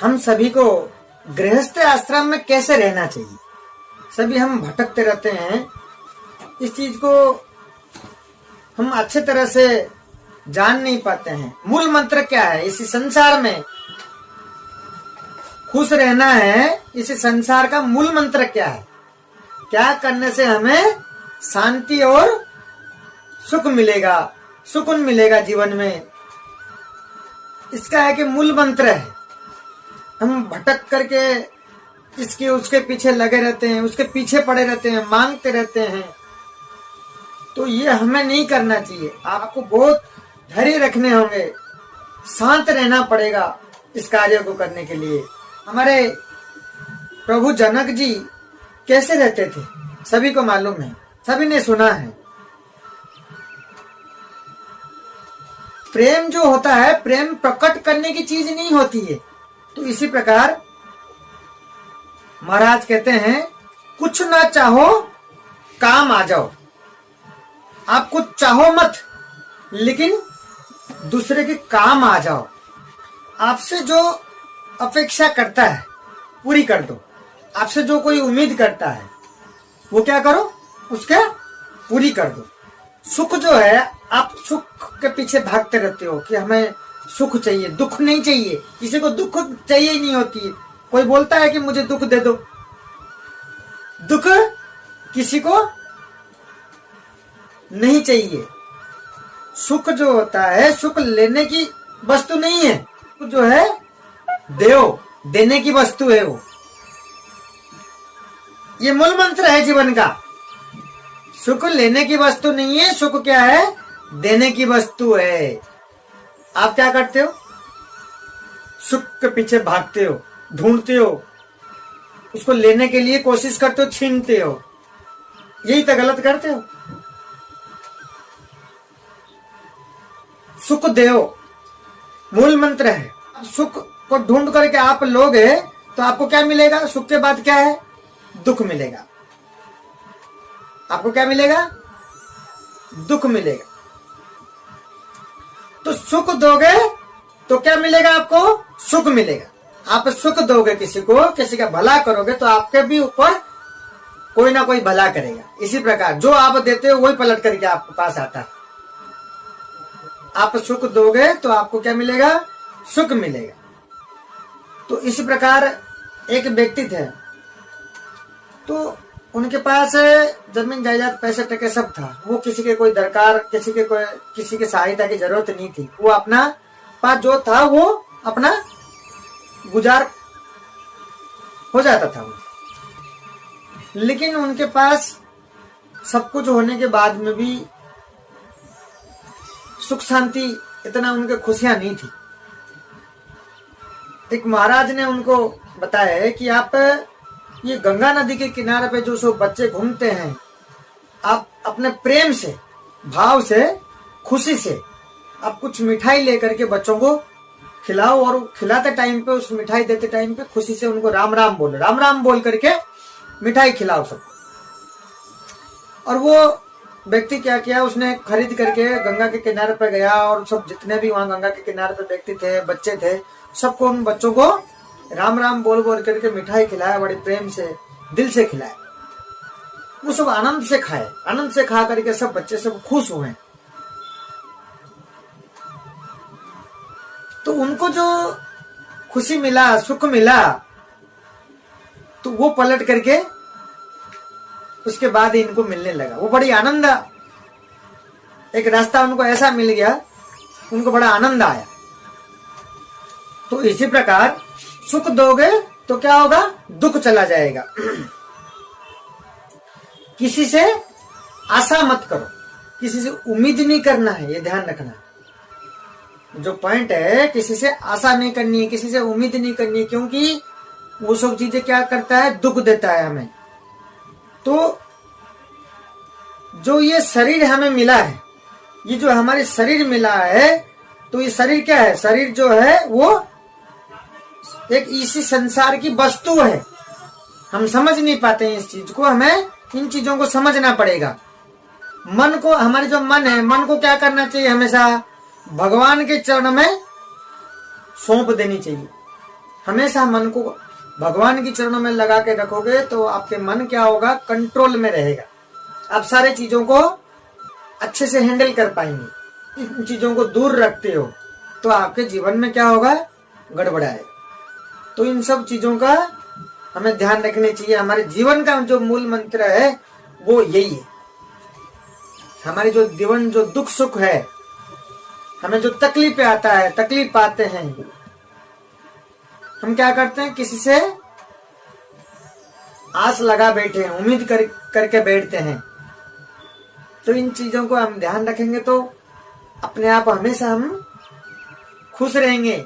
हम सभी को गृहस्थ आश्रम में कैसे रहना चाहिए। सभी हम भटकते रहते हैं, इस चीज को हम अच्छे तरह से जान नहीं पाते हैं। मूल मंत्र क्या है इस संसार में, खुश रहना है, इस संसार का मूल मंत्र क्या है, क्या करने से हमें शांति और सुख मिलेगा, सुकून मिलेगा जीवन में, इसका है कि मूल मंत्र है। हम भटक करके इसके उसके पीछे लगे रहते हैं, उसके पीछे पड़े रहते हैं, मांगते रहते हैं, तो ये हमें नहीं करना चाहिए। आपको बहुत धैर्य रखने होंगे, शांत रहना पड़ेगा इस कार्य को करने के लिए। हमारे प्रभु जनक जी कैसे रहते थे सभी को मालूम है, सभी ने सुना है। प्रेम जो होता है, प्रेम प्रकट करने की चीज नहीं होती है। तो इसी प्रकार महाराज कहते हैं कुछ ना चाहो काम आ जाओ। आप कुछ चाहो मत, लेकिन दूसरे के काम आ जाओ। आपसे जो अपेक्षा करता है पूरी कर दो। आपसे जो कोई उम्मीद करता है वो क्या करो, उसके पूरी कर दो। सुख जो है, आप सुख के पीछे भागते रहते हो कि हमें सुख चाहिए, दुख नहीं चाहिए। किसी को दुख चाहिए ही नहीं होती है। कोई बोलता है कि मुझे दुख दे दो, दुख किसी को नहीं चाहिए। सुख जो होता है, सुख लेने की वस्तु नहीं है, जो है देओ, देने की वस्तु है वो। ये मूल मंत्र है जीवन का। सुख लेने की वस्तु नहीं है, सुख क्या है, देने की वस्तु है। आप क्या करते हो, सुख के पीछे भागते हो, ढूंढते हो, उसको लेने के लिए कोशिश करते हो, छीनते हो। यही तो गलत करते हो। सुख देओ मूल मंत्र है। सुख को ढूंढ करके आप लोगे तो आपको क्या मिलेगा, सुख के बाद क्या है, दुख मिलेगा। आपको क्या मिलेगा, दुख मिलेगा। तो सुख दोगे तो क्या मिलेगा, आपको सुख मिलेगा। आप सुख दोगे किसी को, किसी का भला करोगे तो आपके भी ऊपर कोई ना कोई भला करेगा। इसी प्रकार जो आप देते हो वही पलट करके आपके पास आता है। आप सुख दोगे तो आपको क्या मिलेगा, सुख मिलेगा। तो इसी प्रकार एक व्यक्ति थे, तो उनके पास जमीन जायदाद पैसे टके सब था। वो किसी के कोई दरकार, किसी के सहायता की जरूरत नहीं थी। वो अपना पास जो था वो अपना गुजार हो जाता था वो। लेकिन उनके पास सब कुछ होने के बाद में भी सुख शांति इतना उनके खुशियां नहीं थी। एक महाराज ने उनको बताया है कि आप ये गंगा नदी के किनारे पे जो सब बच्चे घूमते हैं, आप अपने प्रेम से, भाव से, खुशी से आप कुछ मिठाई लेकर के बच्चों को खिलाओ, और खिलाते टाइम पे, उस मिठाई देते टाइम पे खुशी से उनको राम राम बोलो, राम राम बोल करके मिठाई खिलाओ सबको। और वो व्यक्ति क्या किया, उसने खरीद करके गंगा के किनारे पर गया और सब जितने भी वहां गंगा के किनारे पर व्यक्ति थे, बच्चे थे, सबको, उन बच्चों को राम राम बोल बोल करके मिठाई खिलाया, बड़े प्रेम से, दिल से खिलाया। वो सब आनंद से खाए, आनंद से खा करके सब बच्चे सब खुश हुए। तो उनको जो खुशी मिला, सुख मिला, तो वो पलट करके उसके बाद ही इनको मिलने लगा। वो बड़ी आनंद, एक रास्ता उनको ऐसा मिल गया, उनको बड़ा आनंद आया। तो इसी प्रकार सुख दोगे तो क्या होगा, दुख चला जाएगा। किसी से आशा मत करो, किसी से उम्मीद नहीं करना है, ये ध्यान रखना। जो पॉइंट है, किसी से आशा नहीं करनी है, किसी से उम्मीद नहीं करनी है, क्योंकि वो सब चीजें क्या करता है, दुख देता है हमें। तो जो ये शरीर हमें मिला है, ये जो हमारे शरीर मिला है, तो ये शरीर क्या है, शरीर जो है वो एक इसी संसार की वस्तु है। हम समझ नहीं पाते हैं इस चीज को, हमें इन चीजों को समझना पड़ेगा। मन को, हमारे जो मन है, मन को क्या करना चाहिए, हमेशा भगवान के चरण में सौंप देनी चाहिए। हमेशा मन को भगवान की चरणों में लगा के रखोगे तो आपके मन क्या होगा, कंट्रोल में रहेगा। आप सारे चीजों को अच्छे से हैंडल कर पाएंगे। इन चीजों को दूर रखते हो तो आपके जीवन में क्या होगा, गड़बड़ाए। तो इन सब चीजों का हमें ध्यान रखने चाहिए। हमारे जीवन का जो मूल मंत्र है वो यही है। हमारे जो जीवन, जो दुख सुख है, हमें जो तकलीफ आता है, तकलीफ पाते हैं, हम क्या करते हैं, किसी से आस लगा बैठे हैं, उम्मीद करके बैठते हैं। तो इन चीजों को हम ध्यान रखेंगे तो अपने आप हमेशा हम खुश रहेंगे।